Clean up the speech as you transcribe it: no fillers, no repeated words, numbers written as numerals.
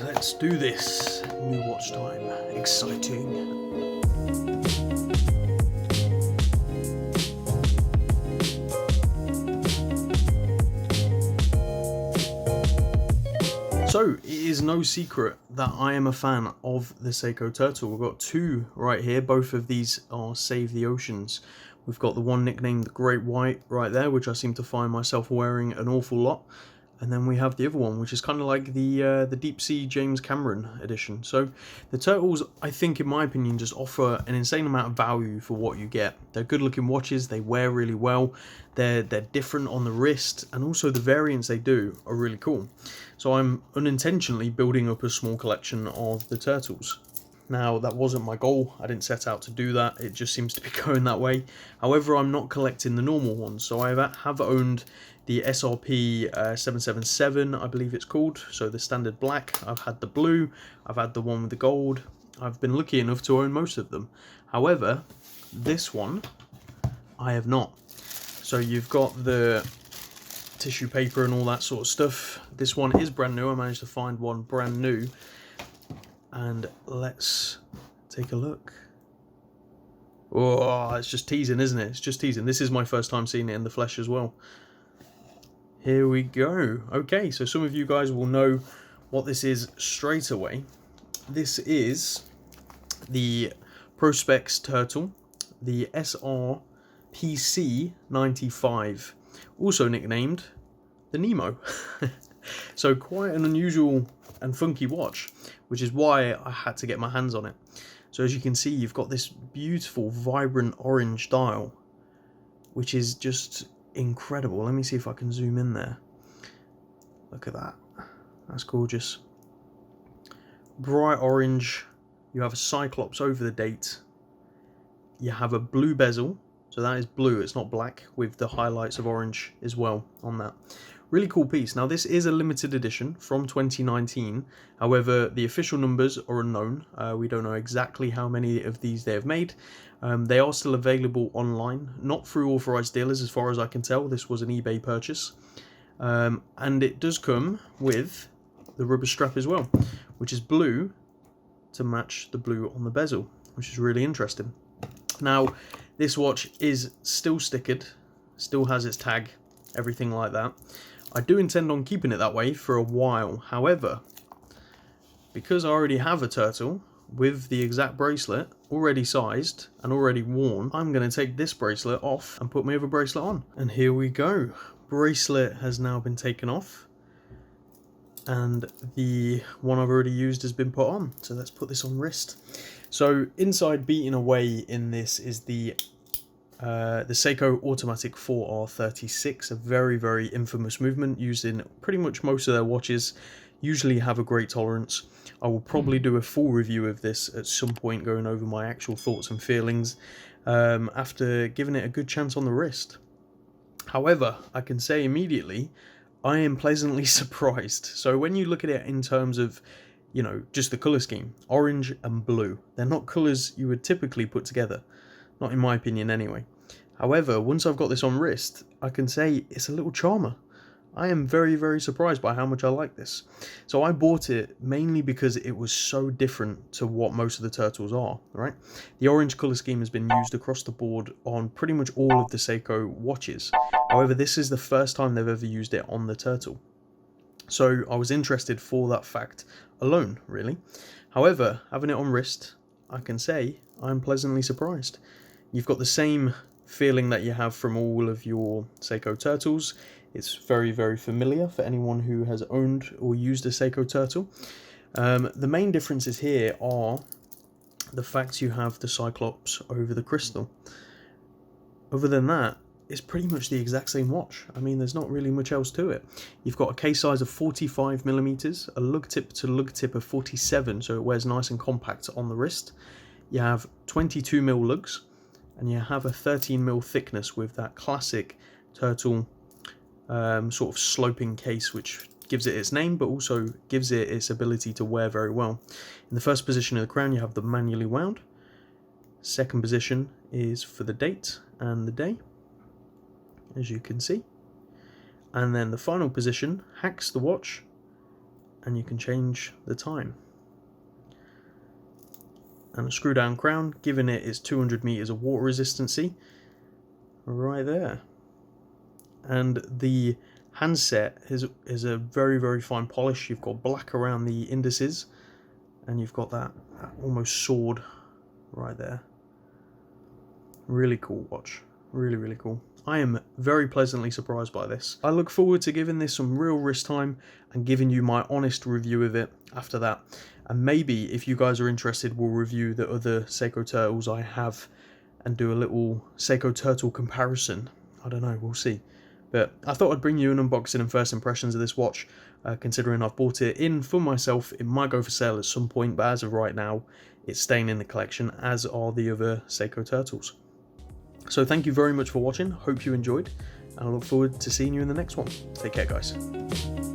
Let's do this. New watch time. Exciting. So, it is no secret that I am a fan of the Seiko Turtle. We've got two right here. Both of these are Save the Oceans. We've got the one nicknamed the Great White right there, which I seem to find myself wearing an awful lot. And then we have the other one, which is kind of like the Deep Sea James Cameron edition. So the Turtles, I think, in my opinion, just offer an insane amount of value for what you get. They're good-looking watches. They wear really well. They're different on the wrist, and also the variants they do are really cool. So I'm unintentionally building up a small collection of the Turtles. Now, that wasn't my goal. I didn't set out to do that. It just seems to be going that way. However, I'm not collecting the normal ones. So I have owned the SRP95, I believe it's called. So the standard black. I've had the blue. I've had the one with the gold. I've been lucky enough to own most of them. However, this one, I have not. So you've got the tissue paper and all that sort of stuff. This one is brand new. I managed to find one brand new. And let's take a look. Oh, it's just teasing, isn't it? It's just teasing. This is my first time seeing it in the flesh as well. Here we go. Okay, so some of you guys will know what this is straight away. This is the Prospex Turtle, the SRPC95, also nicknamed the NEMO. So quite an unusual and funky watch, which is why I had to get my hands on it. So as you can see, you've got this beautiful, vibrant orange dial, which is just incredible. Let me see if I can zoom in there. Look at that. That's gorgeous. Bright orange. You have a cyclops over the date. You have a blue bezel. So that is blue, it's not black, with the highlights of orange as well on that. Really cool piece. Now this is a limited edition from 2019. However, the official numbers are unknown. We don't know exactly how many of these they have made. They are still available online, not through authorized dealers as far as I can tell. This was an eBay purchase. And it does come with the rubber strap as well, which is blue to match the blue on the bezel, which is really interesting. Now, this watch is still stickered, still has its tag, everything like that. I do intend on keeping it that way for a while. However, because I already have a turtle with the exact bracelet already sized and already worn, I'm going to take this bracelet off and put my other bracelet on. And here we go. Bracelet has now been taken off and the one I've already used has been put on. So let's put this on wrist. So inside beating away in this is the Seiko Automatic 4R36, a very, very infamous movement used in pretty much most of their watches, usually have a great tolerance. I will probably do a full review of this at some point, going over my actual thoughts and feelings after giving it a good chance on the wrist. However, I can say immediately, I am pleasantly surprised. So when you look at it in terms of, you know, just the colour scheme, orange and blue, they're not colours you would typically put together. Not in my opinion anyway. However, once I've got this on wrist, I can say it's a little charmer. I am very, very surprised by how much I like this. So I bought it mainly because it was so different to what most of the Turtles are, right? The orange colour scheme has been used across the board on pretty much all of the Seiko watches. However, this is the first time they've ever used it on the Turtle. So I was interested for that fact alone, really. However, having it on wrist, I can say I'm pleasantly surprised. You've got the same feeling that you have from all of your Seiko Turtles. It's very, very familiar for anyone who has owned or used a Seiko Turtle. The main differences here are the fact you have the Cyclops over the crystal. Other than that, it's pretty much the exact same watch. I mean, there's not really much else to it. You've got a case size of 45mm, a lug tip to lug tip of 47, so it wears nice and compact on the wrist. You have 22mm lugs, and you have a 13mm thickness with that classic Turtle sort of sloping case, which gives it its name, but also gives it its ability to wear very well. In the first position of the crown, you have the manually wound. Second position is for the date and the day, as you can see. And then the final position hacks the watch and you can change the time. And a screw down crown, giving it its 200 meters of water resistancy right there. And the handset is a very, very fine polish. You've got black around the indices, and you've got that almost sword right there. Really cool watch. Really, really cool. I am very pleasantly surprised by this. I look forward to giving this some real wrist time and giving you my honest review of it after that. And maybe if you guys are interested, we'll review the other Seiko Turtles I have and do a little Seiko Turtle comparison. I don't know, we'll see. But I thought I'd bring you an unboxing and first impressions of this watch, considering I've bought it in for myself. It might go for sale at some point, but as of right now, it's staying in the collection, as are the other Seiko Turtles. So thank you very much for watching, hope you enjoyed, and I look forward to seeing you in the next one. Take care, guys.